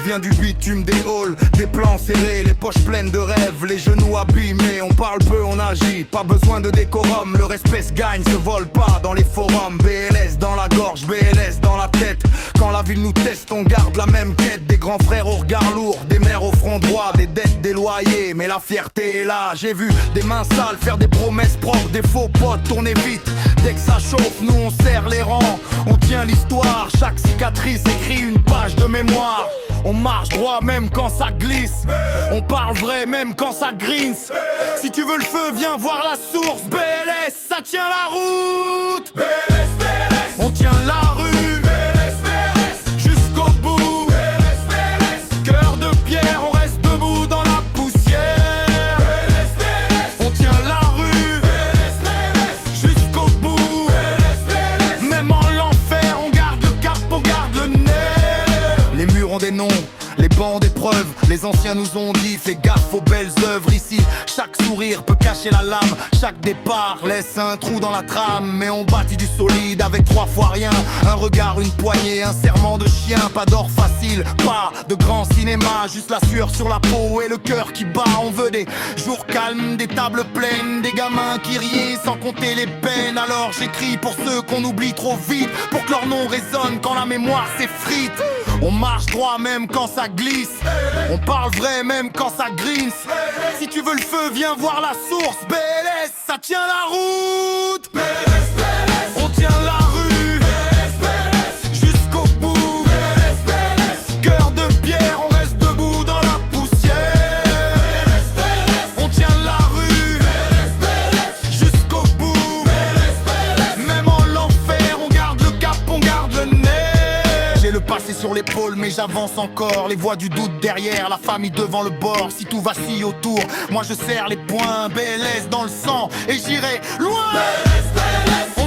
Je viens du bitume des halls, des plans serrés, les poches pleines de rêves, les genoux abîmés. On parle peu, on agit, pas besoin de décorum. Le respect se gagne, se vole pas dans les forums. BLS dans la gorge, BLS dans la tête. Quand la ville nous teste, on garde la même quête. Des grands frères au regard lourd, des mères au front droit, des dettes, des loyers, mais la fierté est là. J'ai vu des mains sales faire des promesses propres, des faux potes tourner vite. Dès que ça chauffe, nous on serre les rangs, on tient l'histoire. Chaque cicatrice écrit une page de mémoire. On marche droit même quand ça glisse, on parle vrai même quand ça grince. Si tu veux le feu, viens voir la source. BLS, ça tient la route. BLS, BLS, on tient la rue. BLS, BLS, jusqu'au bout. BLS, BLS, cœur de pierre, on reste debout dans la poussière. BLS, BLS, on tient la rue. BLS, BLS, jusqu'au bout. BLS, BLS, même en l'enfer, on garde le cap, on garde le nerf. Les murs ont des noms, les bancs des preuves. Les anciens nous ont dit fais gaffe aux belles œuvres. Ici chaque sourire peut cacher la lame, chaque départ laisse un trou dans la trame. Mais on bâtit du solide avec 3 fois rien. Un regard, une poignée, un serment de chien. Pas d'or facile, pas de grand cinéma, juste la sueur sur la peau et le cœur qui bat. On veut des jours calmes, des tables pleines, des gamins qui rient sans compter les peines. Alors j'écris pour ceux qu'on oublie trop vite, pour que leur nom résonne quand la mémoire s'effrite. On marche droit même quand ça glisse, on parle vrai même quand ça grince. Si tu veux le feu, viens voir la source. BLS, ça tient la route. BLS, BLS, on tient la rue. BLS, BLS, jusqu'au bout. BLS, BLS, cœur de pierre, on reste debout dans la poussière. BLS, BLS, on tient la rue. BLS, BLS, jusqu'au bout. BLS, BLS, même en l'enfer, on garde le cap, on garde le nerf. J'ai le passé sur l'épaule mais j'avance encore. Les voix du doute derrière, la famille devant le bord. Si tout vacille autour, moi je serre les poings. BLS dans le sang et j'irai loin. BLS, BLS.